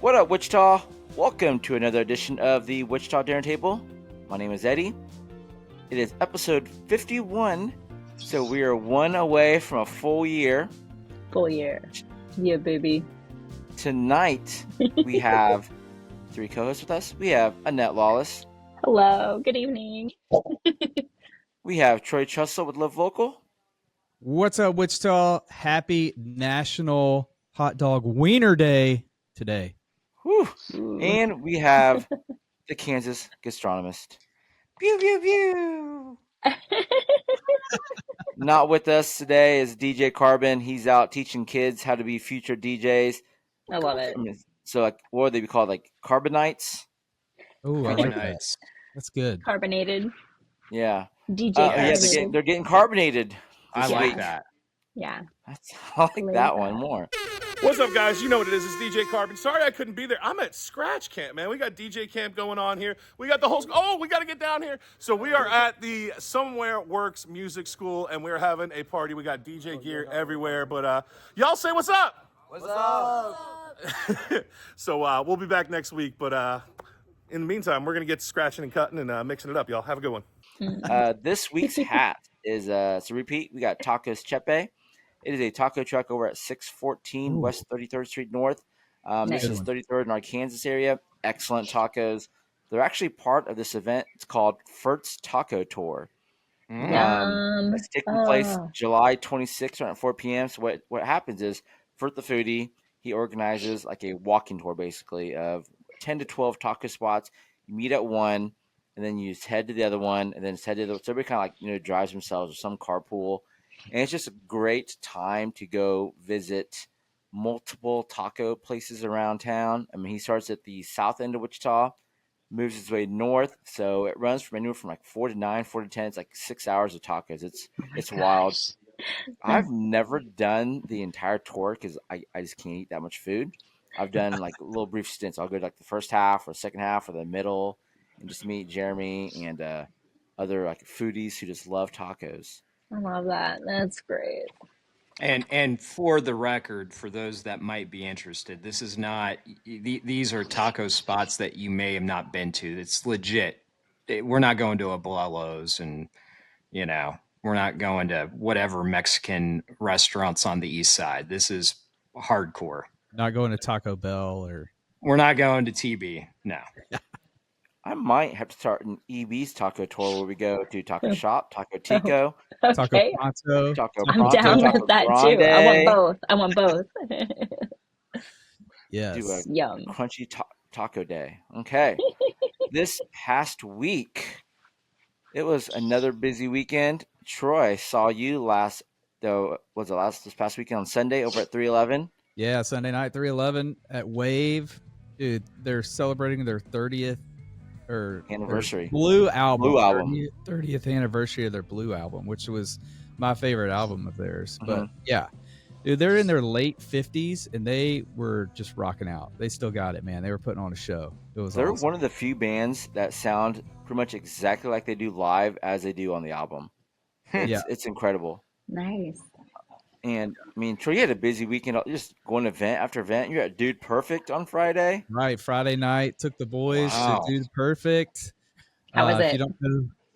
What up, Wichita? Welcome to another edition of the Wichita Dinner Table. My name is Eddie. It is episode 51, so we are one away from a full year. Full year. Yeah, baby. Tonight, we have three co-hosts with us. We have Annette Lawless. Hello, good evening. We have Troy Trussell with Live Vocal. What's up, Wichita? Happy National Hot Dog Wiener Day today. Whew. Ooh. And we have the Kansas Gastronomist. Pew, pew, pew. Not with us today is DJ Carbon. He's out teaching kids how to be future DJs. I love it. So, like, what would they be called? Like Carbonites? Oh, I like that. That's good. Carbonated. Yeah. DJ Yeah, carbonated. they're getting carbonated. I like week. that. Yeah. I like that one more. What's up, guys? You know what it is. It's DJ Carbon. Sorry I couldn't be there. I'm at Scratch Camp, man. We got DJ Camp going on here. We got the whole... Oh, we got to get down here. So we are at the Somewhere Works Music School, and we're having a party. We got DJ gear everywhere. But y'all say what's up. What's up? So we'll be back next week. But in the meantime, we're going to get scratching and cutting and mixing it up, y'all. Have a good one. This week's hat is it's a repeat. We got Tacos Chepe. It is a taco truck over at 614 West 33rd Street North. This is 33rd in our Kansas area. Excellent tacos. They're actually part of this event. It's called Furt's Taco Tour. It's taking place July 26th around 4 p.m. So what happens is Furt the foodie, he organizes like a walking tour basically of 10 to 12 taco spots. You meet at one, and then you just head to the other one, and then head to the other. So everybody kind of like drives themselves or some carpool. And it's just a great time to go visit multiple taco places around town. I mean, he starts at the south end of Wichita, moves his way north. So it runs from anywhere from like 4 to 9, 4 to 10. It's like 6 hours of tacos. It's wild. I've never done the entire tour because I just can't eat that much food. I've done like little brief stints. I'll go to like the first half or second half or the middle and just meet Jeremy and other like foodies who just love tacos. I love that. That's great. And for the record, for those that might be interested, this is not, these are taco spots that you may have not been to. It's legit. We're not going to a Bolo's and, we're not going to whatever Mexican restaurants on the east side. This is hardcore. Not going to Taco Bell or... We're not going to TB, no. I might have to start an EB's taco tour where we go to Taco Shop, Taco Tico, Okay. Taco Pronto. Taco I'm Pronto, down Taco with that Grande. too. I want both. Yes. Do a Yum. crunchy taco day. Okay. This past week, it was another busy weekend. Troy, saw you this past weekend on Sunday over at 311? Yeah, Sunday night, 311 at Wave. Dude, they're celebrating their 30th Anniversary. Blue album. 30th anniversary of their Blue album, which was my favorite album of theirs. Mhm. But yeah, dude, they're in their late 50s and they were just rocking out. They still got it, man. They were putting on a show. It was They're awesome. one of the few bands that sound pretty much exactly like they do live as they do on the album. It's incredible. Nice. And I mean, Troy, you had a busy weekend, just going event after event. You're at Dude Perfect on Friday. Right, Friday night, took the boys Wow. to Dude Perfect. How was If it?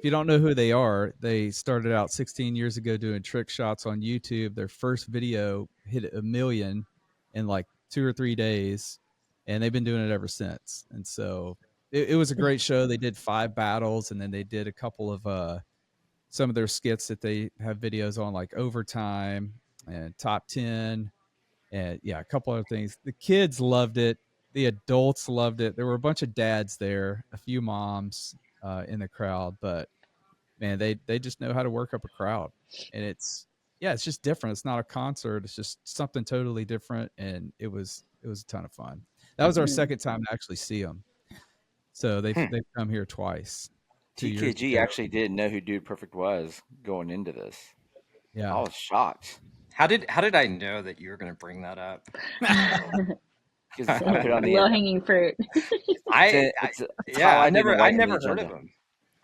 you don't know who they are, they started out 16 years ago doing trick shots on YouTube. Their first video hit 1 million in like 2 or 3 days, and they've been doing it ever since. And so it was a great show. They did 5 battles, and then they did a couple of some of their skits that they have videos on, like Overtime and Top 10, and a couple other things. The kids loved it. The adults loved it. There were a bunch of dads there, a few moms in the crowd, but man, they just know how to work up a crowd, and it's just different. It's not a concert. It's just something totally different, and it was a ton of fun. That was our second time to actually see them. So they've come here twice. 2 years TKG ago. actually didn't know who Dude Perfect was going into this. Yeah. I was shocked. How did I know that you were going to bring that up? 'Cause I put it on the Low hanging fruit. I highlighted never in white in the heard of agenda. him.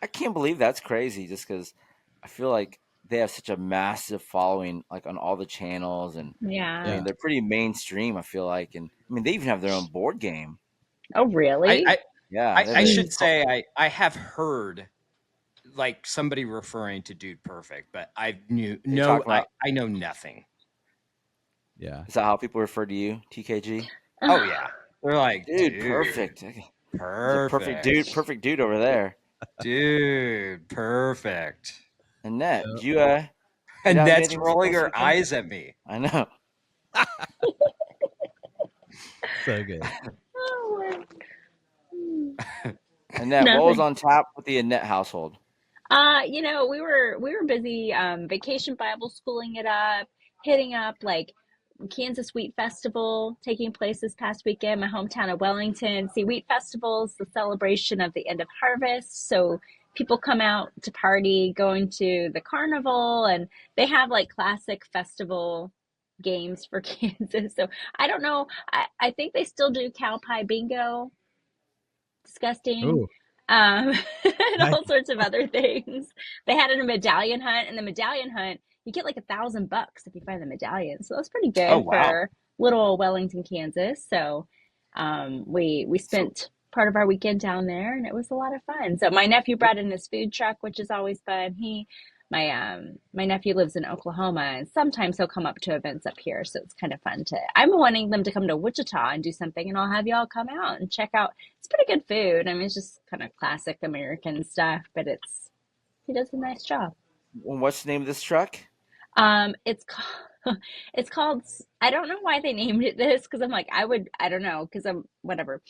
I can't believe that's crazy just because I feel like they have such a massive following, like on all the channels, and I Yeah. mean they're pretty mainstream. I feel like, and I mean they even have their own board game. Oh, really? Yeah, they have I a- should say I have heard like somebody referring to Dude Perfect, but I talking about- I know nothing. Yeah. Is that how people refer to you, TKG? Oh yeah, they're like Dude, perfect. He's a perfect, perfect dude over there. dude, perfect. Annette, Yeah. did you get And out that's anything rolling this her weekend? eyes at me. I know. So good. Oh, Annette, what was nothing. on tap with the Annette household? You know, we were busy vacation Bible schooling it up, hitting up like Kansas Wheat Festival taking place this past weekend, my hometown of Wellington. See, Wheat Festival is the celebration of the end of harvest. So people come out to party, going to the carnival, and they have like classic festival games for Kansas. So I don't know. I think they still do cow pie bingo, disgusting. Ooh, And nice. all sorts of other things. They had a medallion hunt, and the medallion hunt, you get like $1,000 if you find the medallion. So that's pretty Oh good wow. for little Wellington, Kansas. So we So spent part of our weekend down there, and it was a lot of fun. So my nephew brought in his food truck, which is always fun. My nephew lives in Oklahoma, and sometimes he'll come up to events up here, so it's kind of fun to. I'm wanting them to come to Wichita and do something, and I'll have y'all come out and check out. It's pretty good food. I mean, it's just kind of classic American stuff, but he does a nice job. what's the name of this truck? It's called it's called. I don't know why they named it this because I'm like I don't know because I'm whatever.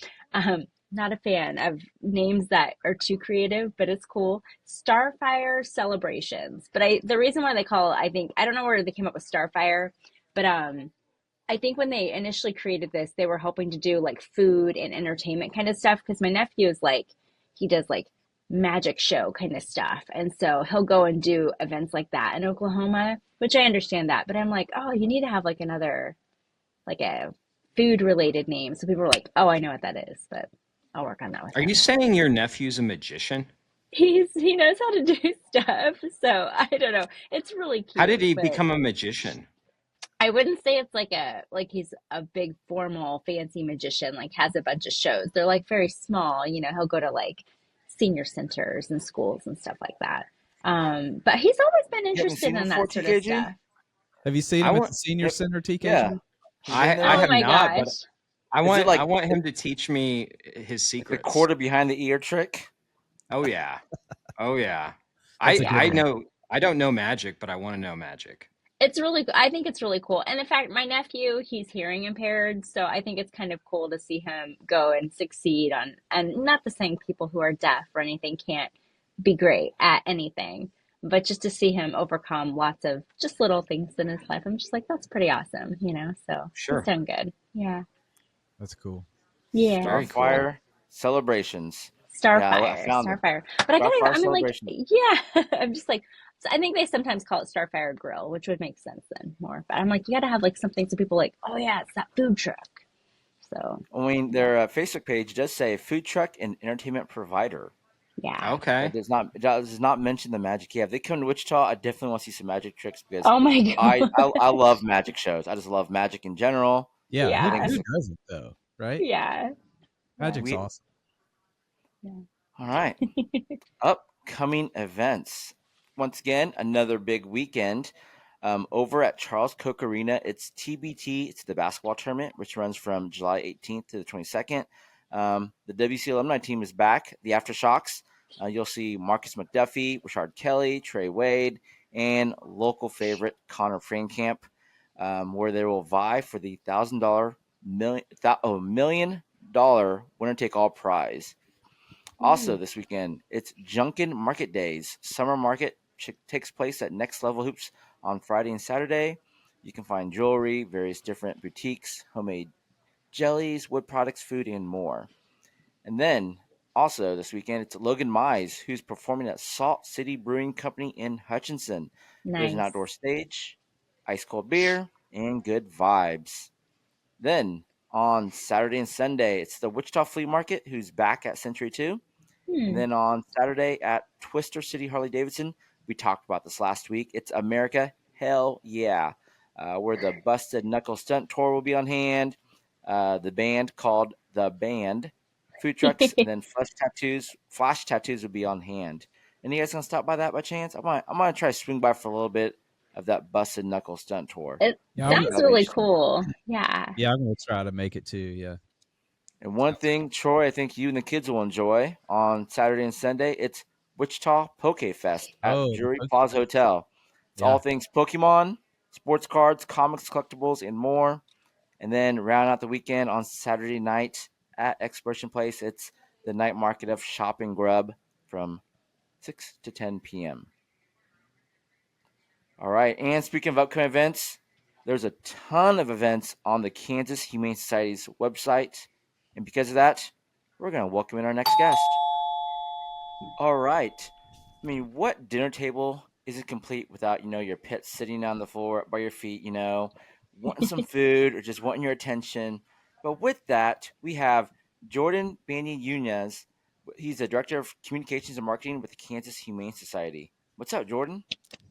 Not a fan of names that are too creative, but it's cool. Starfire Celebrations. But the reason why they call it, I don't know where they came up with Starfire, but I think when they initially created this, they were hoping to do like food and entertainment kind of stuff because my nephew is like, he does like magic show kind of stuff. And so he'll go and do events like that in Oklahoma, which I understand that. But I'm like, oh, you need to have like another, like a food related name. So people are like, oh, I know what that is, but I'll work on that with Are you him. saying your nephew's a magician? He knows how to do stuff. So I don't know. It's really How did cute, he but become a magician? I wouldn't say it's like he's a big formal fancy magician, like has a bunch of shows. They're like very small, he'll go to like senior centers and schools and stuff like that. But he's always been You haven't interested seen him in before, that sort of TKG? stuff. Have you seen I him at want. the senior Yep. center, TKG? Yeah. He's in I Oh there. have my not, but gosh. Is it I like want him to teach me his the secrets. quarter behind the ear trick? Oh yeah. Oh yeah. That's a good Yeah. one. I don't know magic, but I want to know magic. I think it's really cool. And in fact, my nephew, he's hearing impaired, so I think it's kind of cool to see him go and succeed and not the saying people who are deaf or anything can't be great at anything, but just to see him overcome lots of just little things in his life. I'm just like, that's pretty awesome. So he's Sure. done good. Yeah. That's cool. Yeah. Very cool. Starfire Celebrations. Yeah, I found them. Starfire. But I gotta, Starfire I mean, like, Celebrations. yeah, I'm just like, so I think they sometimes call it Starfire Grill, which would make sense then more. But I'm like, you gotta have like something so people like, oh yeah, it's that food truck. So I mean, yeah, their Facebook page does say food truck and entertainment provider. yeah. It Okay. does not mention the magic. Yeah, if they come to Wichita, I definitely want to see some magic tricks because Oh my I God. love magic shows. I just love magic in general. Yeah, I who, think Yeah, it's who doesn't though, right? yeah, yeah, Magic's we awesome. yeah. all right. Upcoming events. Once again, another big weekend. Over at Charles Koch Arena, it's TBT. It's the basketball tournament, which runs from July 18th to the 22nd. The WC alumni team is back. The Aftershocks. You'll see Marcus McDuffie, Rashard Kelly, Trey Wade, and local favorite Connor Frankamp, where they will vie for the $1 million winner take all prize. Also, Ooh, this weekend, it's Junkin Market Days. Summer market takes place at Next Level Hoops on Friday and Saturday. You can find jewelry, various different boutiques, homemade jellies, wood products, food, and more. And then, also this weekend, it's Logan Mize, who's performing at Salt City Brewing Company in Hutchinson. There's an nice. outdoor stage, ice cold beer, and good vibes. Then, on Saturday and Sunday, it's the Wichita Flea Market, who's back at Century 2. And Hmm. then on Saturday at Twister City Harley Davidson, We talked about this last week. It's America, hell yeah, where the Busted Knuckle Stunt Tour will be on hand. The band called The Band, food trucks, and then flash tattoos will be on hand. And you guys gonna stop by that by chance? I'm gonna try to swing by for a little bit of that Busted Knuckle Stunt Tour. It Yeah, I think sounds that'll be really interesting. cool. Yeah. yeah, I'm gonna try to make it too. Yeah. And one thing, Troy, I think you and the kids will enjoy on Saturday and Sunday. It's Wichita Poke Fest at Oh, the Drury Poke Plaza Fest. Hotel. It's Yeah. all things Pokemon, sports cards, comics, collectibles, and more. And then round out the weekend on Saturday night at Expression Place, it's the night market of shopping grub from 6 to 10 p.m. All right. And speaking of upcoming events, there's a ton of events on the Kansas Humane Society's website. And because of that, we're going to welcome in our next guest. All right. I mean, what dinner table isn't complete without, your pet sitting on the floor by your feet, wanting some food or just wanting your attention. But with that, we have Jordan Banyan Yunez. He's the Director of Communications and Marketing with the Kansas Humane Society. What's up, Jordan?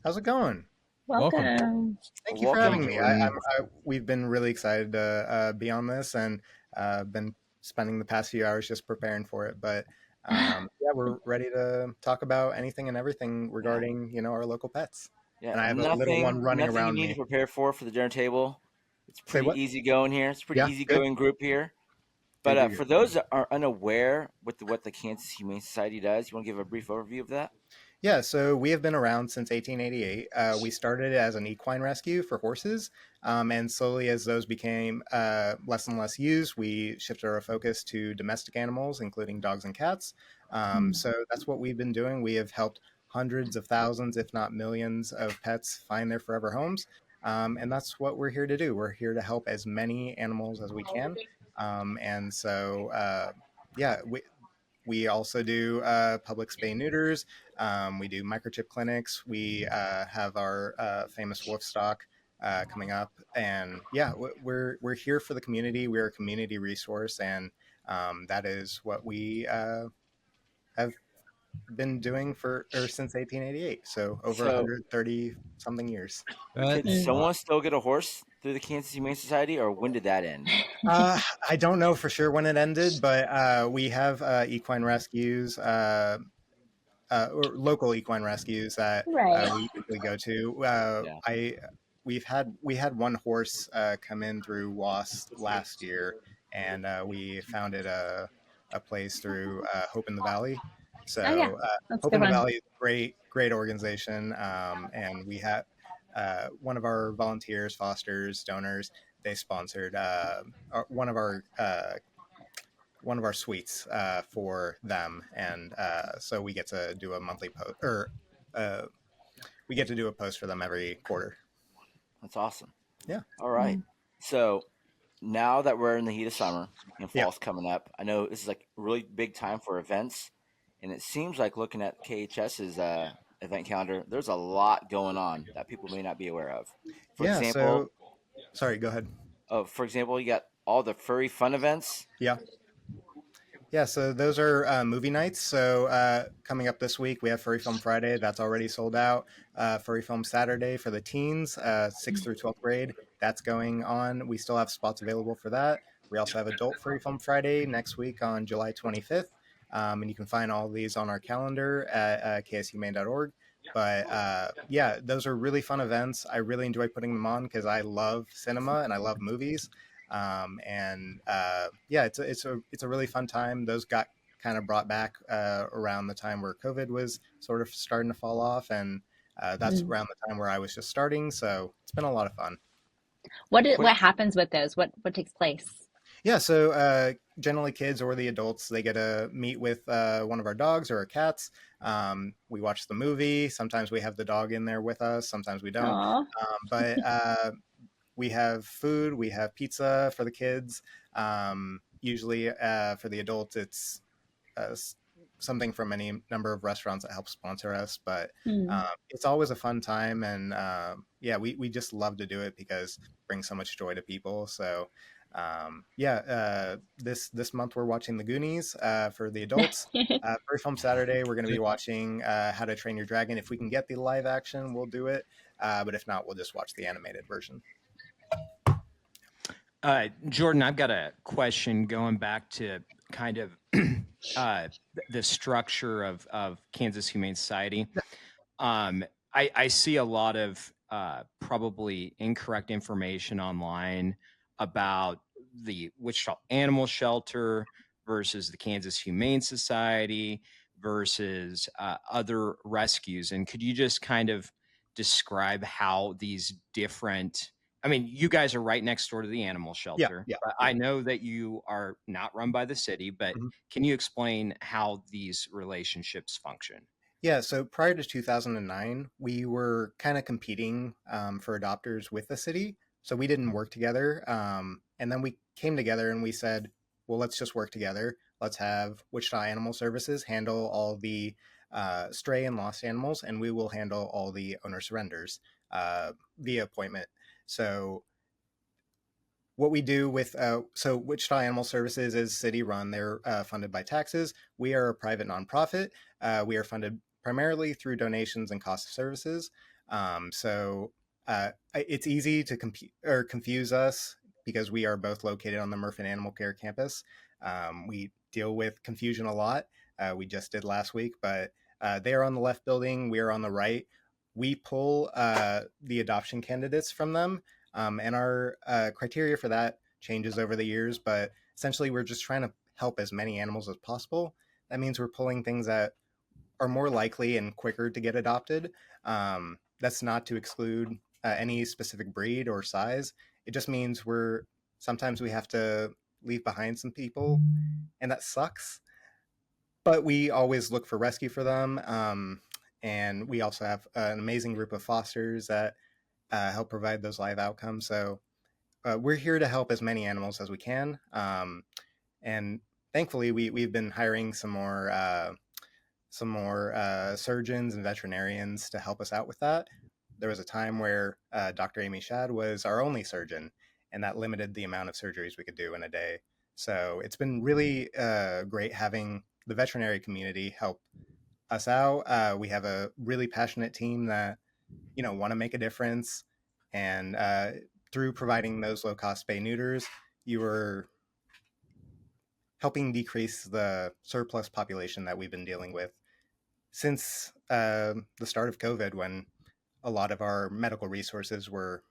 How's it going? Welcome. Welcome. Thank you for Welcome, having me. Jordan. We've been really excited to be on this, and been spending the past few hours just preparing for it. But yeah, we're ready to talk about anything and everything regarding our local pets. Yeah, And I have a little one running nothing you around need to me. prepare for the dinner table. It's Say pretty what? easy going here. It's a pretty Yeah, easy good, going group here. good, But good, good. for those that are unaware with what the Kansas Humane Society does, you want to give a brief overview of that? Yeah, so we have been around since 1888. We started as an equine rescue for horses, and slowly as those became less and less used, we shifted our focus to domestic animals, including dogs and cats. So that's what we've been doing. We have helped hundreds of thousands, if not millions, of pets find their forever homes. And that's what we're here to do. We're here to help as many animals as we can. And so, yeah, we also do public spay neuters. We do microchip clinics. We have our famous wolf stock coming up, and yeah, we're here for the community. We're a community resource, and that is what we have been doing since 1888. So over So 130 something years. could That's a lot. someone still get a horse through the Kansas Humane Society, or when did that end? I don't know for sure when it ended, but we have equine rescues. Or local equine rescues that Right. we usually go to. Yeah. We had one horse come in through WAS last year, and we founded a place through Hope in the Valley. Oh yeah, So that's a Hope good in the one. Valley is a great organization, and we have one of our volunteers, fosters, donors. They sponsored one of our suites for them, and so we get to do a monthly post, or we get to do a post for them every quarter. That's awesome. Yeah. All right. Mm. So now that we're in the heat of summer and Yeah. fall's coming up, I know this is like a really big time for events, and it seems like looking at KHS's event calendar, there's a lot going on that people may not be aware of. For Yeah. example, Sorry, go ahead. you got all the furry fun events. Yeah. Yeah, so those are movie nights. So coming up this week, we have Furry Film Friday. That's already sold out. Furry Film Saturday for the teens, 6th through 12th grade. That's going on. We still have spots available for that. We also have Adult Furry Film Friday next week on July 25th. And you can find all of these on our calendar at kshumane.org. But yeah, those are really fun events. I really enjoy putting them on because I love cinema and I love movies. Yeah, it's a really fun time. Those got kind of brought back around the time where COVID was sort of starting to fall off, and that's around the time where I was just starting. So it's been a lot of fun. What happens with those? What takes place? Yeah, so generally kids or the adults, they get to meet with one of our dogs or our cats. We watch the movie. Sometimes we have the dog in there with us. Sometimes we don't. Aw. But we have food, we have pizza for the kids. Usually for the adults, it's something from any number of restaurants that help sponsor us. But it's always a fun time. And yeah, we just love to do it because it brings so much joy to people. So This month we're watching The Goonies for the adults. For Film Saturday, we're going to be watching How to Train Your Dragon. If we can get the live action, we'll do it. But if not, we'll just watch the animated version. Jordan, I've got a question going back to kind of the structure of Kansas Humane Society. I see a lot of probably incorrect information online about the Wichita Animal Shelter versus the Kansas Humane Society versus other rescues. And could you just kind of describe how these different, I mean, you guys are right next door to the animal shelter. Yeah. I know that you are not run by the city, but can you explain how these relationships function? Yeah, so prior to 2009, we were kind of competing for adopters with the city. So we didn't work together. And then we came together and we said, well, let's just work together. Let's have Wichita Animal Services handle all the stray and lost animals, and we will handle all the owner surrenders via appointment. So what we do with, so Wichita Animal Services is city run. They're funded by taxes. We are a private nonprofit. We are funded primarily through donations and cost of services. It's easy to confuse us because we are both located on the Murphin Animal Care campus. We deal with confusion a lot. We just did last week, but they are on the left building. We are on the right. We pull the adoption candidates from them. And our criteria for that changes over the years, but essentially we're just trying to help as many animals as possible. That means we're pulling things that are more likely and quicker to get adopted. That's not to exclude any specific breed or size. It just means sometimes we have to leave behind some people, and that sucks. But we always look for rescue for them. And we also have an amazing group of fosters that help provide those live outcomes. So we're here to help as many animals as we can. And thankfully, we've been hiring some more surgeons and veterinarians to help us out with that. There was a time where Dr. Amy Shad was our only surgeon, and that limited the amount of surgeries we could do in a day. So it's been really great having the veterinary community help us out. We have a really passionate team that want to make a difference, and through providing those low-cost spay-neuters, you are helping decrease the surplus population that we've been dealing with since the start of COVID, when a lot of our medical resources or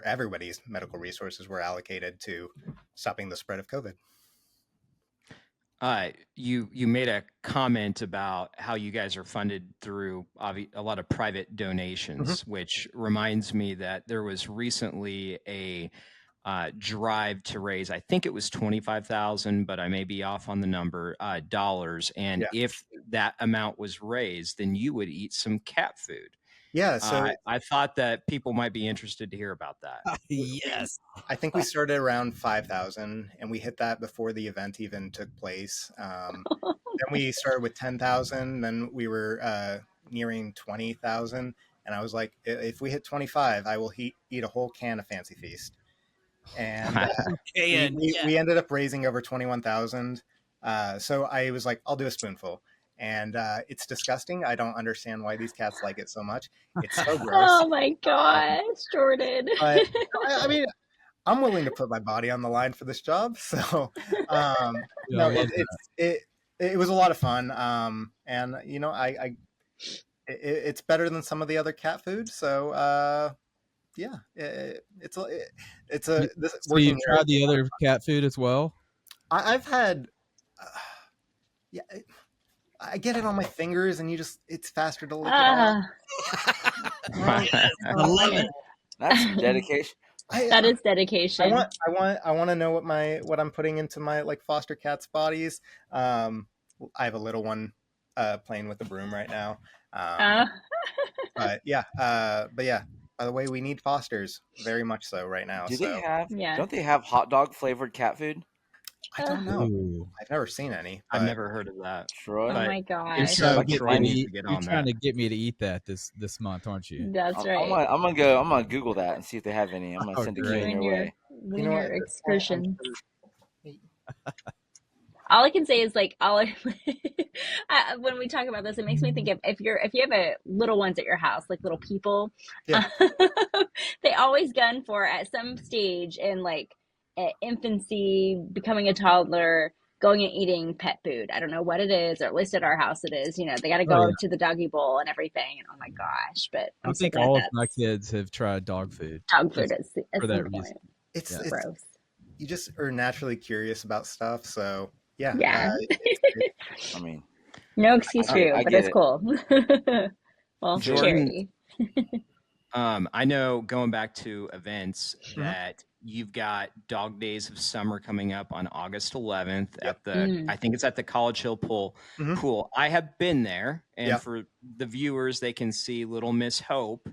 everybody's medical resources were allocated to stopping the spread of COVID. You made a comment about how you guys are funded through a lot of private donations, which reminds me that there was recently a drive to raise, I think it was $25,000, but I may be off on the number, dollars. And if that amount was raised, then you would eat some cat food. Yeah, so I thought that people might be interested to hear about that. Yes. I think we started around 5,000, and we hit that before the event even took place. Then we started with 10,000, then we were nearing 20,000, and I was like, if we hit 25, I will eat a whole can of Fancy Feast. And we ended up raising over 21,000. So I was like, I'll do a spoonful. And it's disgusting. I don't understand why these cats like it so much. It's so gross. Oh my gosh, Jordan. But I mean, I'm willing to put my body on the line for this job. So it was a lot of fun. And it's better than some of the other cat food. So it's a. So you tried the other cat food as well? I've had. I get it on my fingers, and it's faster to lick it off. I love it. That's dedication. That is dedication. I want to know what I'm putting into my foster cats' bodies. I have a little one playing with the broom right now. But yeah. By the way, we need fosters very much so right now. Don't they have hot dog flavored cat food? I don't know. Ooh. I've never seen any. I've never heard of that. Troy. Oh my gosh! You're trying to get me to eat that this month, aren't you? That's right. I'm gonna Google that and see if they have any. I'm gonna send a kid your way. You know what? Lunar At this point, I'm excursions. sure. All I can say is like when we talk about this, it makes me think of if you have a little ones at your house, like little people, Yeah. they always gun for at some stage in like infancy, becoming a toddler, going and eating pet food. I don't know what it is, or at least at our house it is. You know, they got to Oh go yeah. to the doggy bowl and everything. And oh my gosh, but I I'm so think glad all of my that's kids have tried dog food. dog food Just at for some that reason. point. It's Yeah. it's Gross. you just are naturally curious about stuff, so yeah. Yeah. It's I mean, No excuse for you, I but get it's it. cool. Well, So Jordan, charity. I know going back to events Mhm. that you've got Dog Days of Summer coming up on August 11th Yep. at the, I think it's at the College Hill Mhm. pool. I have been there, and Yeah. for the viewers, they can see little Miss Hope,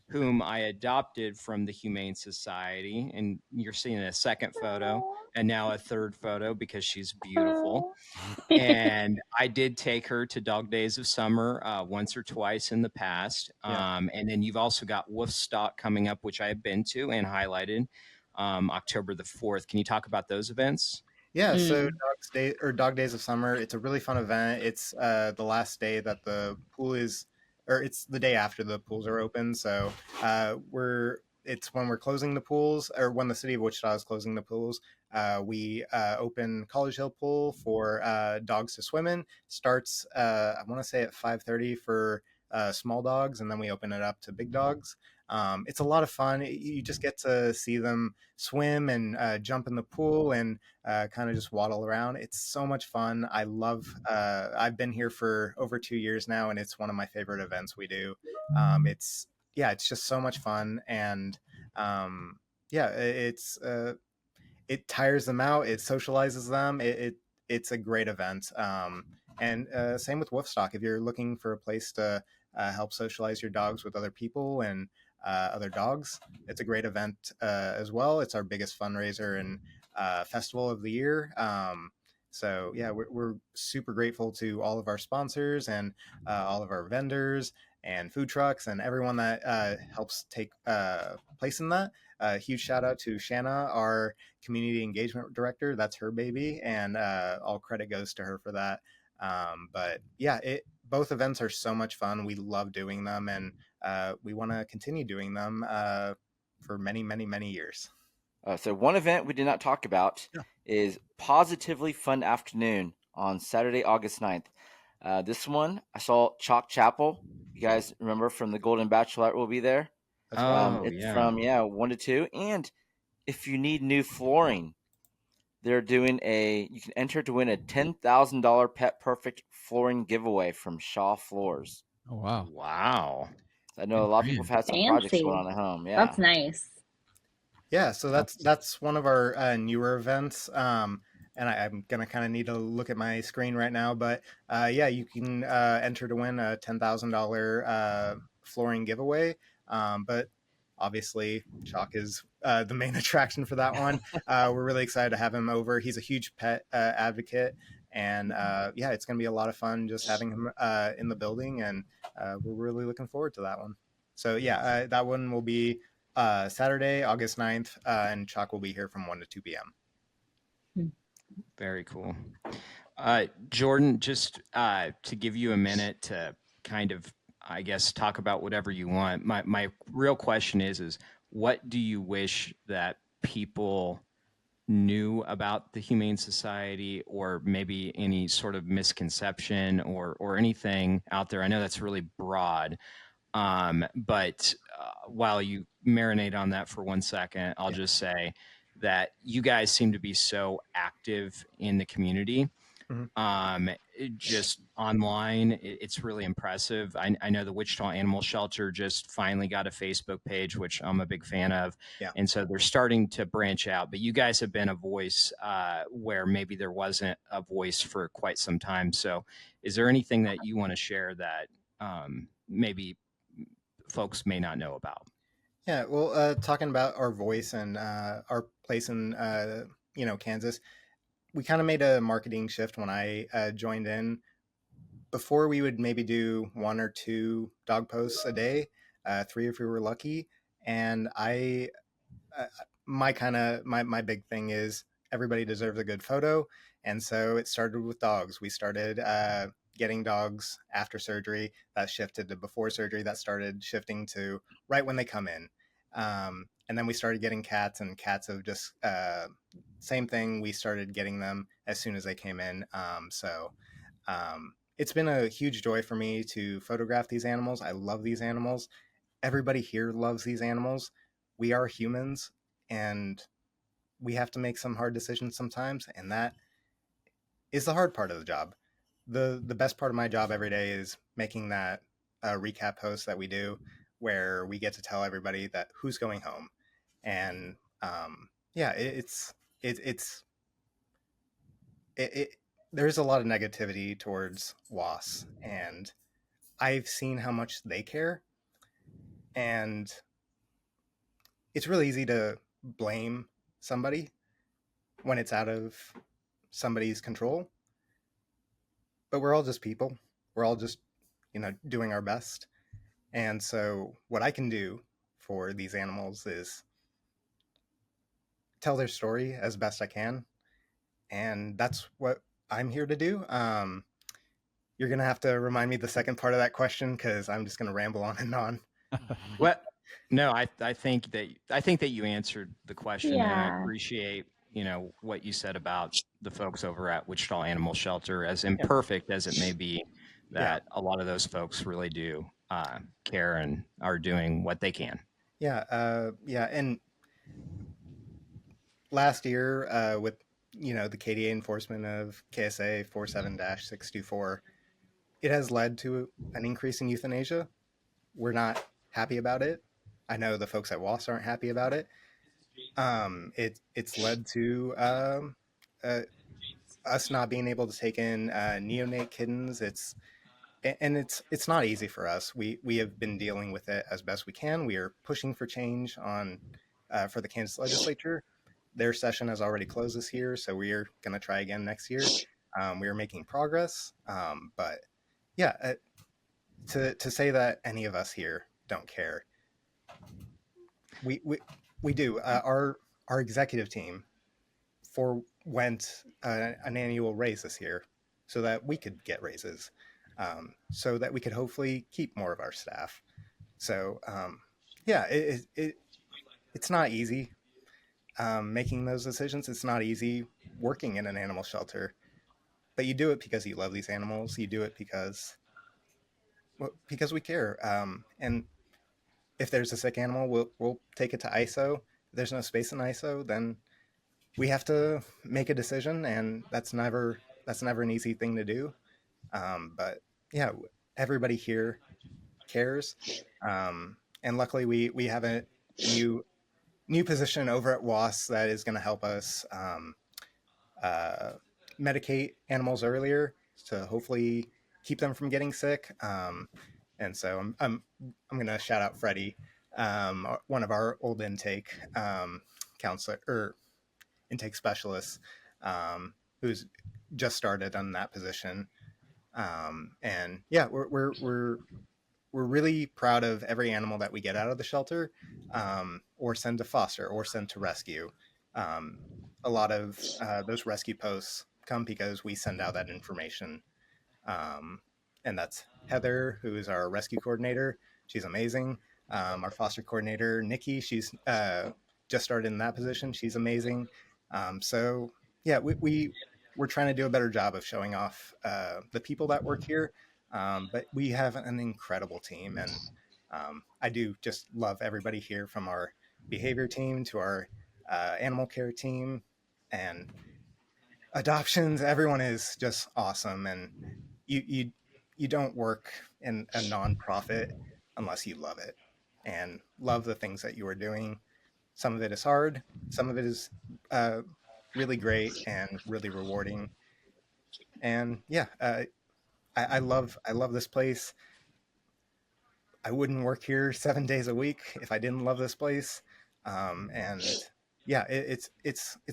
whom I adopted from the Humane Society, and you're seeing a second photo and now a third photo because she's beautiful. And I did take her to Dog Days of Summer once or twice in the past. Yeah. And then you've also got Woofstock coming up, which I have been to and highlighted October the 4th. Can you talk about those events? Yeah, so Mm. Dog Days of Summer, it's a really fun event. It's the last day that the pool is, or it's the day after the pools are open. So it's when we're closing the pools, or when the city of Wichita is closing the pools. We open College Hill Pool for dogs to swim in. Starts I want to say at 5:30 for small dogs, and then we open it up to big dogs. It's a lot of fun. You just get to see them swim and jump in the pool and kind of just waddle around. It's so much fun. I love. I've been here for over 2 years now, and it's one of my favorite events we do. It's just so much fun, and it tires them out. It socializes them. It's a great event. And same with Woofstock. If you're looking for a place to help socialize your dogs with other people and other dogs, it's a great event as well. It's our biggest fundraiser and festival of the year. So yeah, we're super grateful to all of our sponsors and all of our vendors and food trucks and everyone that helps take place in that. Huge shout out to Shanna, our community engagement director. That's her baby, and all credit goes to her for that. But yeah, both events are so much fun. We love doing them, and we want to continue doing them for many, many, many years. So one event we did not talk about is Positively Fun Afternoon on Saturday, August 9th. This one, I saw Chalk Chapel. You guys remember from the Golden Bachelorette will be there. That's right. It's yeah. from 1 to 2. And if you need new flooring, they're doing you can enter to win a $10,000 Pet Perfect flooring giveaway from Shaw Floors. Oh wow. Wow. I know a lot of people have had some projects going Fancy. on at home. Yeah. That's nice. Yeah, so that's one of our newer events. And I'm gonna kind of need to look at my screen right now, but yeah, you can enter to win a $10,000 flooring giveaway. But obviously, Chalk is the main attraction for that one. We're really excited to have him over. He's a huge pet advocate, and yeah, it's gonna be a lot of fun just having him in the building, and we're really looking forward to that one. So yeah, that one will be Saturday, August 9th, and Chalk will be here from 1 to 2 p.m. Very cool. Jordan, just to give you a minute to kind of, I guess, talk about whatever you want. My real question is what do you wish that people knew about the Humane Society, or maybe any sort of misconception or anything out there? I know that's really broad. But while you marinate on that for 1 second, I'll just say that you guys seem to be so active in the community. Just online, it's really impressive. I know the Wichita Animal Shelter just finally got a Facebook page, which I'm a big fan of. Yeah. And so they're starting to branch out. But you guys have been a voice where maybe there wasn't a voice for quite some time. So is there anything that you want to share that maybe folks may not know about? Yeah, well, talking about our voice and our place in Kansas, we kind of made a marketing shift when I joined in. Before, we would maybe do 1 or 2 dog posts a day, 3 if we were lucky, and my big thing is everybody deserves a good photo, and so it started with dogs. We started getting dogs after surgery. That shifted to before surgery. That started shifting to right when they come in. And then we started getting cats, and cats have just same thing. We started getting them as soon as they came in. It's been a huge joy for me to photograph these animals. I love these animals. Everybody here loves these animals. We are humans, and we have to make some hard decisions sometimes, and that is the hard part of the job. The best part of my job every day is making that recap post that we do, where we get to tell everybody that who's going home. And yeah, it there's a lot of negativity towards WAS, and I've seen how much they care, and it's really easy to blame somebody when it's out of somebody's control. But we're all just people. We're all just, doing our best. And so what I can do for these animals is tell their story as best I can. And that's what I'm here to do. You're going to have to remind me the second part of that question, because I'm just going to ramble on and on. Well, no, I think that you answered the question, and I Yeah. appreciate what you said about the folks over at Wichita Animal Shelter, as imperfect as it may be, that a lot of those folks really do care and are doing what they can. Yeah, and last year with the KDA enforcement of KSA 47-624, it has led to an increase in euthanasia. We're not happy about it. I know the folks at WAS aren't happy about it. It's led to us not being able to take in neonate kittens. It's not easy for us. We have been dealing with it as best we can. We are pushing for change on for the Kansas legislature. Their session has already closed this year, so we are going to try again next year. We are making progress, but yeah, to say that any of us here don't care, we do. Our executive team forwent an annual raise this year so that we could get raises, so that we could hopefully keep more of our staff. So yeah, it's not easy making those decisions. It's not easy working in an animal shelter, but you do it because you love these animals. You do it because we care. And if there's a sick animal, we'll take it to ISO. If there's no space in ISO, then we have to make a decision, and that's never an easy thing to do. But yeah, everybody here cares, and luckily we have a new position over at WAS that is going to help us medicate animals earlier to hopefully keep them from getting sick. And so I'm going to shout out Freddie, one of our old intake counselor or intake specialists, who's just started on that position. And yeah, we're really proud of every animal that we get out of the shelter, or send to foster or send to rescue. A lot of those rescue posts come because we send out that information. And that's Heather, who is our rescue coordinator. She's amazing. Our foster coordinator, Nikki, she's just started in that position. She's amazing. So yeah, we're trying to do a better job of showing off the people that work here. But we have an incredible team, and I do just love everybody here, from our behavior team to our animal care team and adoptions. Everyone is just awesome, and you don't work in a nonprofit unless you love it and love the things that you are doing. Some of it is hard, some of it is really great and really rewarding. And yeah, I love this place. I wouldn't work here 7 days a week if I didn't love this place. And yeah, it's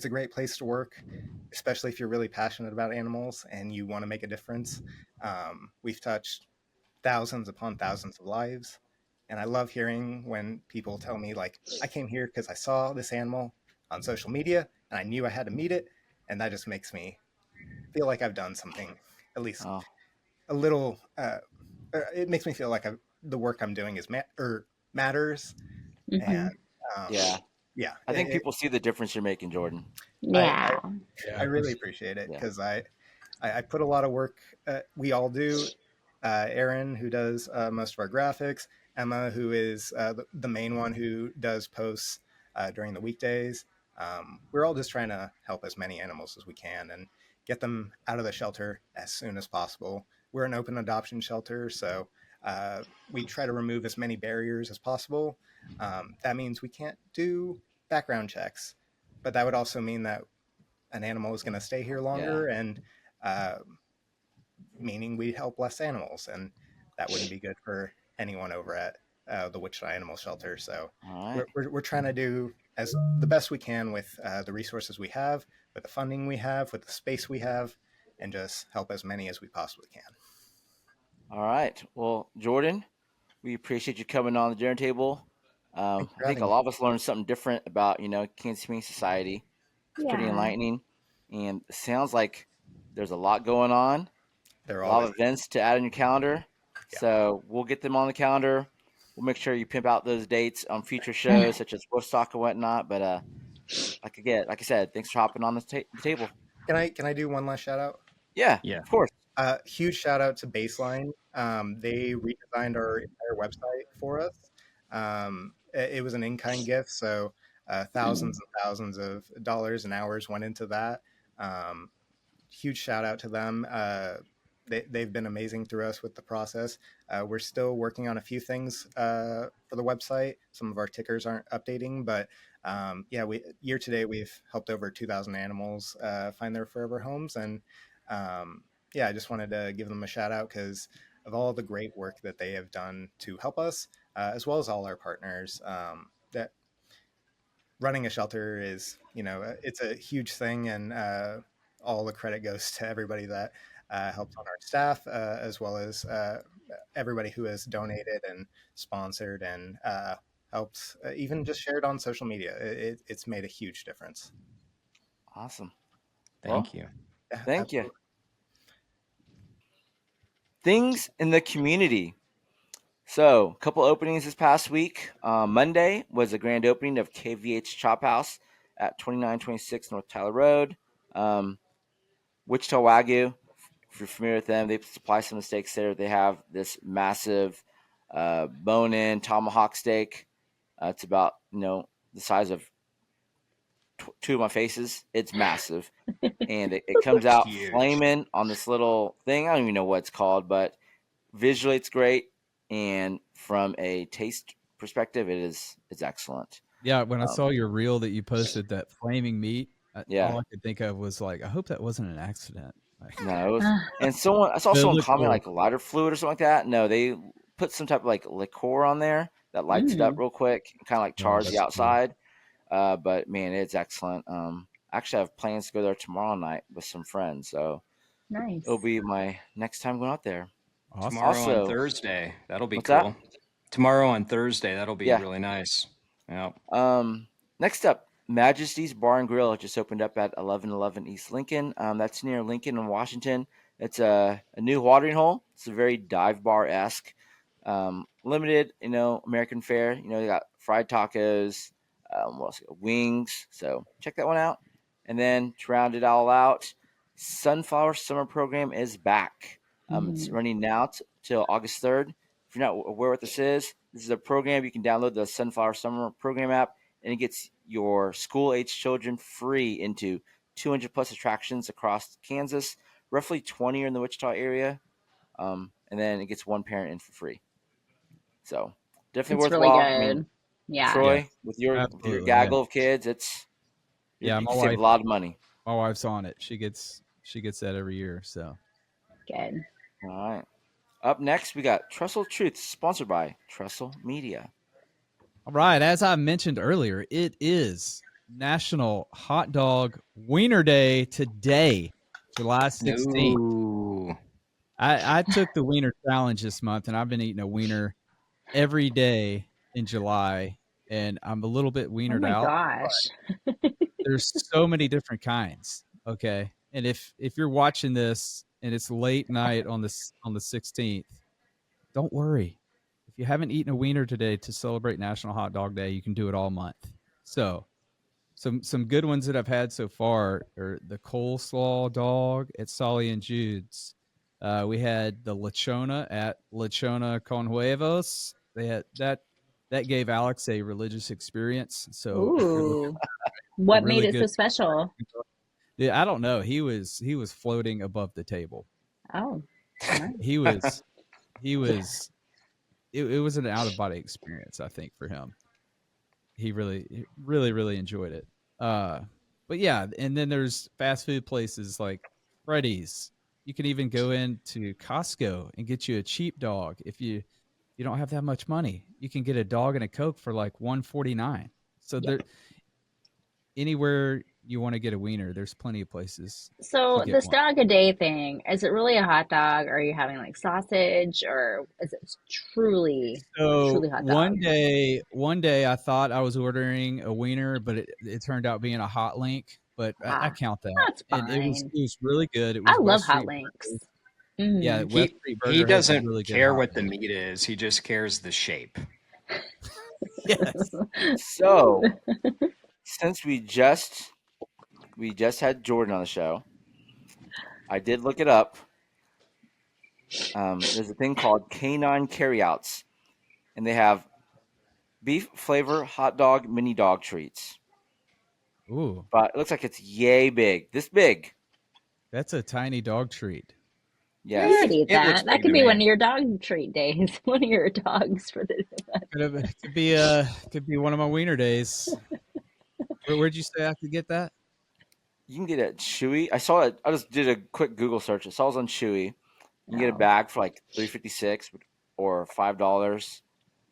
a great place to work, especially if you're really passionate about animals and you want to make a difference. We've touched thousands upon thousands of lives, and I love hearing when people tell me, like, I came here because I saw this animal on social media, and I knew I had to meet it, and that just makes me feel like I've done something, at least Oh, a little. It makes me feel like the work I'm doing is matters, and yeah. yeah, I think people see the difference you're making, Jordan. I, Yeah. I really appreciate it Yeah. because I put a lot of work. We all do. Aaron, who does most of our graphics, Emma, who is the main one who does posts during the weekdays. We're all just trying to help as many animals as we can and get them out of the shelter as soon as possible. We're an open adoption shelter, so we try to remove as many barriers as possible. That means we can't do background checks, but that would also mean that an animal is going to stay here longer, and meaning we help less animals, and that wouldn't be good for anyone over at the Wichita Animal Shelter. So All right. we're trying to do as the best we can with the resources we have, with the funding we have, with the space we have, and just help as many as we possibly can. All right. Well, Jordan, we appreciate you coming on the dinner table. I think a lot of us learned something different about, Kansas Humane Society. It's pretty enlightening. And it sounds like there's a lot going on. There are a lot of events to add on your calendar. Yeah. So we'll get them on the calendar. We'll make sure you pimp out those dates on future shows such as Woodstock and whatnot. But like I said, thanks for hopping on the table. Can I do one last shout out? Yeah, of course. Huge shout out to Baseline. They redesigned our entire website for us. It was an in-kind gift, so thousands and thousands of dollars and hours went into that. Huge shout out to them. They've been amazing through us with the process. We're still working on a few things for the website. Some of our tickers aren't updating, but year to date we've helped over 2,000 animals find their forever homes, and I just wanted to give them a shout out because of all the great work that they have done to help us, as well as all our partners. That running a shelter is, it's a huge thing, and all the credit goes to everybody that helps on our staff, as well as everybody who has donated and sponsored and helped, even just shared on social media. It's made a huge difference. Awesome. Thank you. Yeah, thank absolutely. you. Things in the community. So, a couple openings this past week. Monday was the grand opening of KVH Chop House at 2926 North Tyler Road. Wichita Wagyu, if you're familiar with them, they supply some of the steaks there. They have this massive bone-in tomahawk steak. It's about, the size of two of my faces. It's massive. And it comes out flaming on this little thing. I don't even know what it's called, but visually it's great. And from a taste perspective, it's excellent. Yeah, when I saw your reel that you posted, that flaming meat, all I could think of was like, I hope that wasn't an accident. No, it was, and I saw someone comment like lighter fluid or something like that. No, they put some type of liqueur on there that lights it up real quick and kind of chars the outside. Cool. But man, it's excellent. Actually, I have plans to go there tomorrow night with some friends, so nice. It'll be my next time going out there. Awesome. Tomorrow on Thursday, that'll be cool. That? Tomorrow on Thursday, that'll be really nice. Yeah. Next up, Majesty's Bar and Grill just opened up at 1111 East Lincoln. That's near Lincoln and Washington. It's a new watering hole. It's a very dive bar-esque, limited, American fare. They got fried tacos, wings. So check that one out. And then to round it all out, Sunflower Summer Program is back. It's running now till August 3rd. If you're not aware what this is a program. You can download the Sunflower Summer Program app, and it gets your school-age children free into 200 plus attractions across Kansas. Roughly 20 are in the Wichita area, and then it gets one parent in for free. So definitely it's worthwhile. Really good. Yeah, Troy, with your gaggle of kids, you can save a lot of money. My wife's on it. She gets that every year. So good. All right. Up next, we got Trestle Truth, sponsored by Trestle Media. All right. As I mentioned earlier, it is National Hot Dog Wiener Day today, July 16th. Ooh. I took the wiener challenge this month, and I've been eating a wiener every day in July. and I'm a little bit Oh wienered my out. gosh. There's so many different kinds. Okay, and if you're watching this and it's late night on the 16th, don't worry. If you haven't eaten a wiener today to celebrate National Hot Dog Day, you can do it all month. So some good ones that I've had so far are the coleslaw dog at Solly and Jude's. We had the lechona at Lechona con Huevos. They had that gave Alex a religious experience. So if you're looking Ooh. for a What made really it so good, special? yeah, I don't know. He was floating above the table. Oh, nice. He was he was it was an out of body experience, I think, for him. He really enjoyed it. But yeah, and then there's fast food places like Freddy's. You can even go into Costco and get you a cheap dog if you don't have that much money. You can get a dog and a Coke for like $1.49. So there, anywhere you want to get a wiener, there's plenty of places to So get this one. dog a day thing, is it really a hot dog? Or are you having like sausage, or is it So truly hot dog? one day I thought I was ordering a wiener, but it turned out being a hot link. But I Ah, count that, that's and fine. it was really good. It I was love West hot Street links. Burger. Yeah, Mm. West Street He Burger has some doesn't really good care hot what the links. meat is. He just cares the shape. Yes. So since we just had Jordan on the show, I did look it up. There's a thing called canine carryouts, and they have beef flavor hot dog mini dog treats. Ooh, But it looks like it's yay big, this big. that's a tiny dog treat. Yeah, you Yes. could eat It looks that. That big to could be one me. of your dog treat days. One of your dogs for the Could be one of my wiener days. Where'd you say I could get that? You can get it at Chewy. I saw it. I just did a quick Google search. I saw it was on Chewy. You can get a Oh, bag for like $3.56 or $5.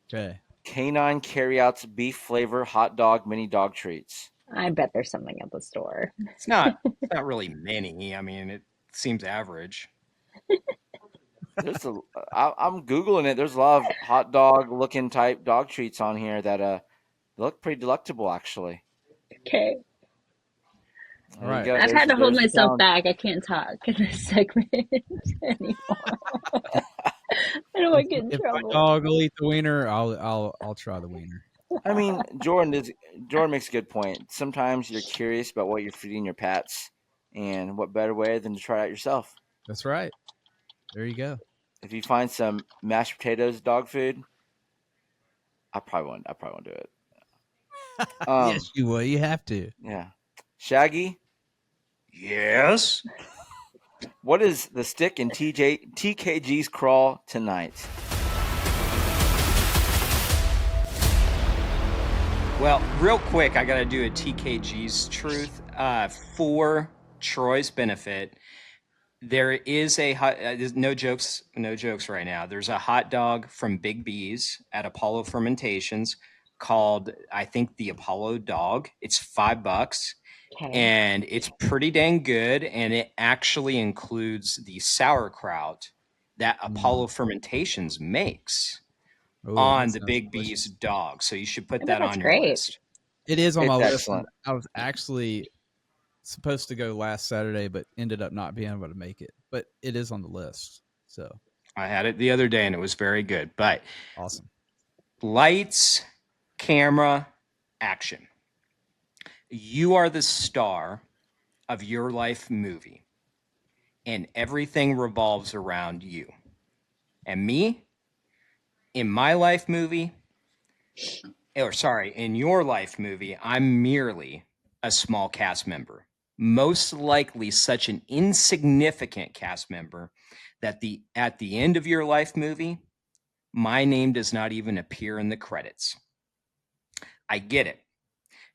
Okay. Canine carryouts beef flavor hot dog mini dog treats. I bet there's something at the store. It's not really many. I mean, it seems average. There's I'm googling it. There's a lot of hot dog looking type dog treats on here that look pretty delectable actually. Okay. All There you right. go. I've had to hold There's the myself challenge. back. I can't talk in this segment anymore. I don't want to get in If my trouble. dog will eat the wiener, I'll try the wiener. I mean, Jordan makes a good point. Sometimes you're curious about what you're feeding your pets, and what better way than to try it out yourself. That's right. There you go. If you find some mashed potatoes dog food, I probably won't do it. Yes, you will. You have to. Yeah. Shaggy, Yes. what is the stick in TKG's crawl tonight? Well, real quick, I got to do a TKG's truth. For Troy's benefit, there is a there's no jokes right now. There's a hot dog from Big B's at Apollo Fermentations called, I think, the Apollo Dog. It's $5. Okay. And it's pretty dang good, and it actually includes the sauerkraut that Apollo Fermentations makes Ooh, on that the sounds Big delicious. B's dog. So you should put I bet that that's on your great. list. It is on It's my list. excellent. I was actually supposed to go last Saturday, but ended up not being able to make it. But it is on the list. So I had it the other day, and it was very good. But awesome. lights, camera, action. You are the star of your life movie, and everything revolves around you. And me, in my life movie, in your life movie, I'm merely a small cast member. Most likely such an insignificant cast member that at the end of your life movie, my name does not even appear in the credits. I get it.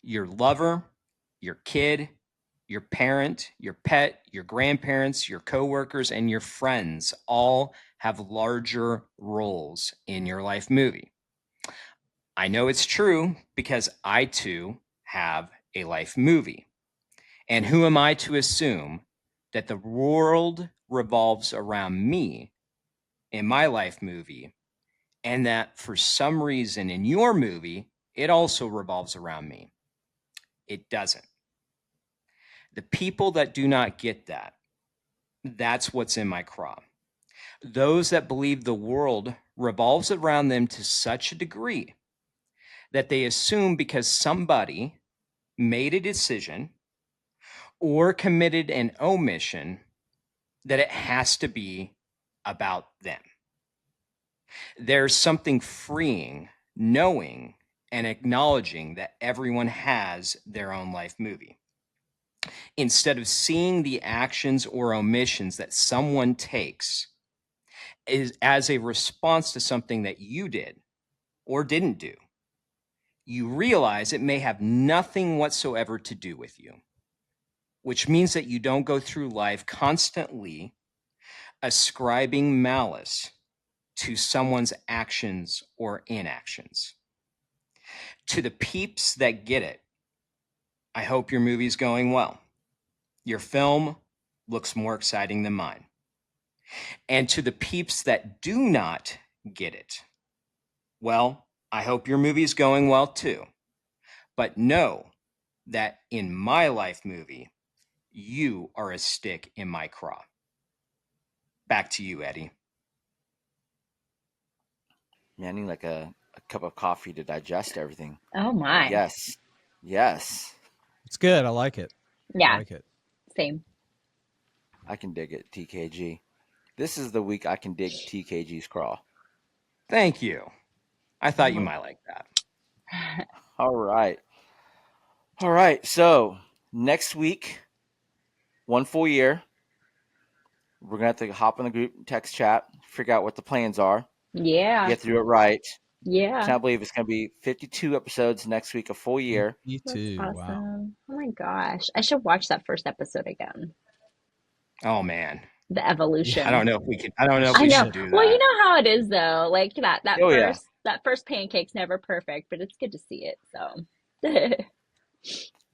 Your lover, your kid, your parent, your pet, your grandparents, your coworkers, and your friends all have larger roles in your life movie. I know it's true because I too have a life movie. And who am I to assume that the world revolves around me in my life movie, and that for some reason in your movie, it also revolves around me. It doesn't. The people that do not get that, that's what's in my craw. Those that believe the world revolves around them to such a degree that they assume because somebody made a decision or committed an omission that it has to be about them. There's something freeing knowing and acknowledging that everyone has their own life movie. Instead of seeing the actions or omissions that someone takes as a response to something that you did or didn't do, you realize it may have nothing whatsoever to do with you, which means that you don't go through life constantly ascribing malice to someone's actions or inactions. To the peeps that get it, I hope your movie's going well. Your film looks more exciting than mine. And to the peeps that do not get it, well, I hope your movie's going well too. But know that in my life movie, you are a stick in my craw. Back to you, Eddie. Man, I need like a cup of coffee to digest everything. Oh my. Yes. Yes. It's good. I like it. Yeah. I like it. Same. I can dig it, TKG. This is the week I can dig TKG's craw. Thank you. I thought you might like that. All right. All right. So next week, one full year, we're going to have to hop in the group text chat, figure out what the plans are. Yeah. You have to do it right. Yeah. Can't believe it's going to be 52 episodes next week, a full year. Me That's too. awesome. Wow. Oh my gosh. I should watch that first episode again. Oh man. The evolution. I don't know if we can. I don't know if I we know. should do that. Well, you know how it is though. Like that Oh, yeah. that first pancake's never perfect, but it's good to see it. So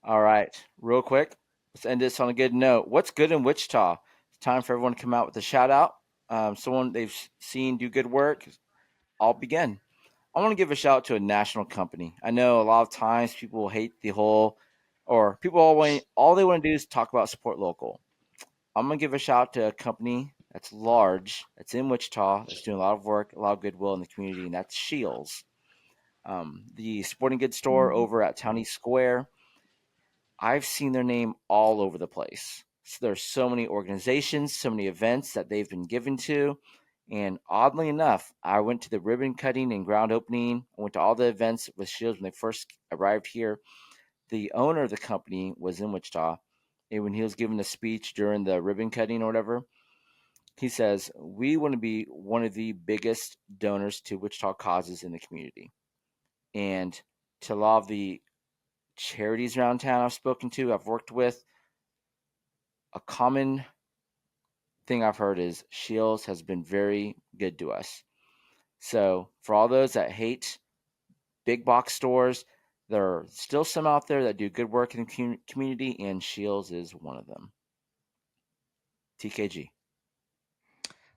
All right. Real quick, let's end this on a good note. What's good in Wichita? It's time for everyone to come out with a shout out. Someone they've seen do good work. I'll begin. I want to give a shout out to a national company. I know a lot of times people hate the whole, or people all they want to do is talk about support local. I'm going to give a shout out to a company that's large, that's in Wichita, that's doing a lot of work, a lot of goodwill in the community, and that's Shields. The sporting goods store over at Townie Square. I've seen their name all over the place. So there's so many organizations, so many events that they've been given to. And oddly enough, I went to the ribbon cutting and ground opening. I went to all the events with Shields when they first arrived here. The owner of the company was in Wichita. And when he was giving a speech during the ribbon cutting or whatever, he says, we want to be one of the biggest donors to Wichita causes in the community. And to a lot of the charities around town I've spoken to, I've worked with, a common thing I've heard is Shields has been very good to us. So for all those that hate big box stores, there are still some out there that do good work in the community, and Shields is one of them. TKG.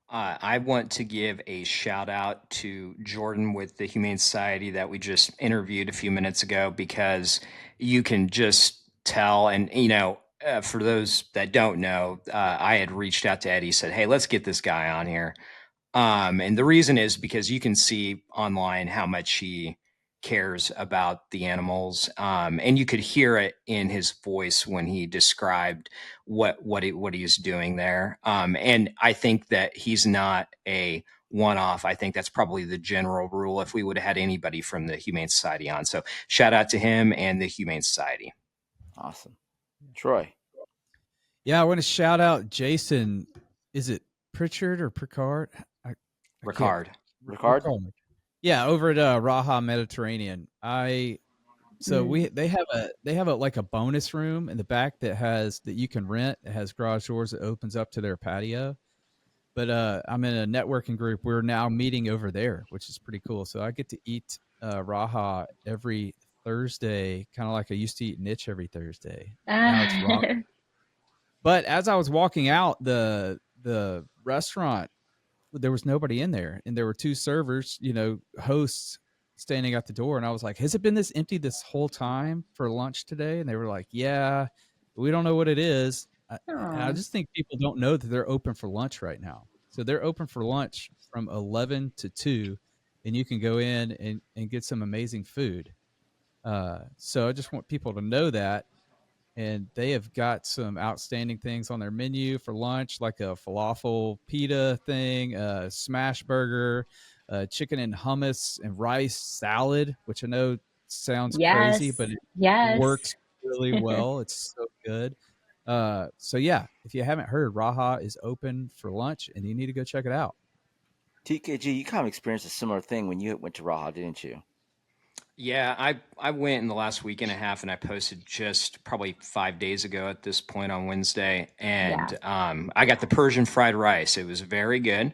I want to give a shout out to Jordan with the Humane Society that we just interviewed a few minutes ago, because you can just tell. And, for those that don't know, I had reached out to Eddie, said, hey, let's get this guy on here. And the reason is because you can see online how much he cares about the animals. And you could hear it in his voice when he described what he is doing there. And I think that he's not a one-off. I think that's probably the general rule if we would have had anybody from the Humane Society on. So shout out to him and the Humane Society. Awesome. Troy. Yeah, I want to shout out Jason. Is it Pritchard or Picard? Ricard. Yeah, over at Raha Mediterranean. They have a bonus room in the back that you can rent. It has garage doors that opens up to their patio. But I'm in a networking group. We're now meeting over there, which is pretty cool. So I get to eat Raha every Thursday, kind of like I used to eat niche every Thursday. Now it's Raha. But as I was walking out the restaurant, there was nobody in there, and there were two servers, hosts standing at the door, and I was like, "Has it been this empty this whole time for lunch today?" And they were like, "Yeah, we don't know what it is." And I Oh, just think people don't know that they're open for lunch right now. So they're open for lunch from 11 to 2, and you can go in and get some amazing food. So I just want people to know that. And they have got some outstanding things on their menu for lunch, like a falafel pita thing, a smash burger, chicken and hummus and rice salad, which I know sounds crazy, yes, but it yes. works really well. It's so good. So yeah, if you haven't heard, Raha is open for lunch, and you need to go check it out. TKG, you kind of experienced a similar thing when you went to Raha, didn't you? Yeah, I went in the last week and a half, and I posted just probably 5 days ago at this point on Wednesday, Yeah, and I got the Persian fried rice. It was very good,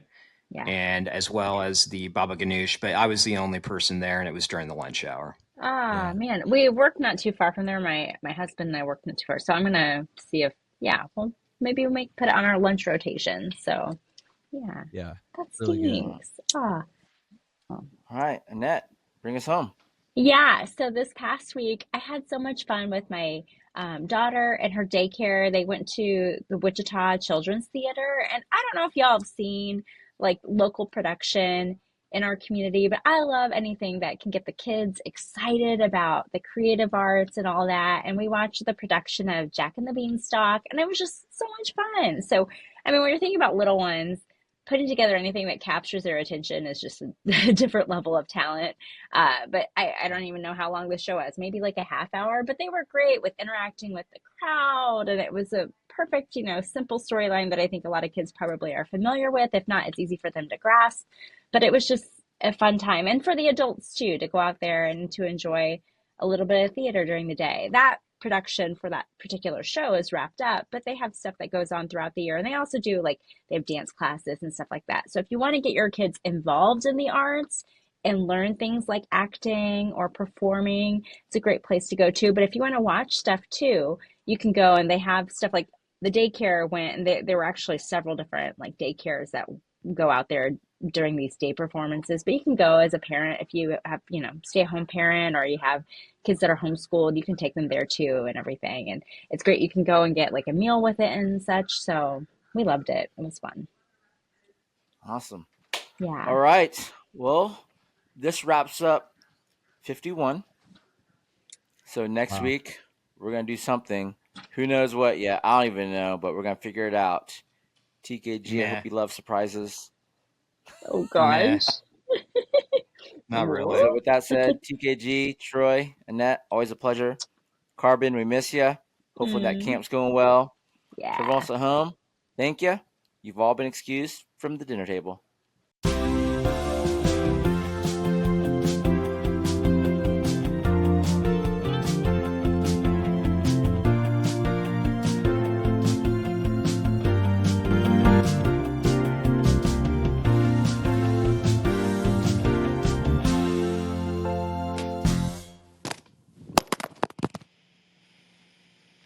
yeah. and as well as the baba ganoush, but I was the only person there, and it was during the lunch hour. Ah, Yeah. man, we work not too far from there. My husband and I work not too far, so I'm gonna see if yeah, well, maybe we might put it on our lunch rotation. So yeah, Yeah. that Really good. stinks. Ah. Oh. All right, Annette, bring us home. Yeah, so this past week I had so much fun with my daughter and her daycare. They went to the Wichita Children's Theater, and I don't know if y'all have seen like local production in our community, but I love anything that can get the kids excited about the creative arts and all that. And we watched the production of Jack and the Beanstalk, and it was just so much fun. So, I mean, when you're thinking about little ones, putting together anything that captures their attention is just a different level of talent. But I don't even know how long the show was, maybe like a half hour, but they were great with interacting with the crowd. And it was a perfect, simple storyline that I think a lot of kids probably are familiar with. If not, it's easy for them to grasp. But it was just a fun time. And for the adults too, to go out there and to enjoy a little bit of theater during the day. That production for that particular show is wrapped up, but they have stuff that goes on throughout the year. And they also do they have dance classes and stuff like that. So if you want to get your kids involved in the arts and learn things like acting or performing, it's a great place to go to. But if you want to watch stuff too, you can go, and they have stuff like the daycare went, and there were actually several different like daycares that go out there during these day performances. But you can go as a parent if you have, stay at home parent, or you have kids that are homeschooled, you can take them there too and everything. And it's great. You can go and get like a meal with it and such. So we loved it. It was fun. Awesome. Yeah. All right. Well, this wraps up 51. So next Wow. week, we're going to do something. Who knows what yet? I don't even know, but we're going to figure it out. TKG, I Nah, hope you love surprises. Oh nah, gosh. not really. So with that said, TKG, Troy, Annette, always a pleasure. Carbon, we miss you. Hopefully that Mm, camp's going well. To everyone yeah. else at home, thank you. You've all been excused from the dinner table.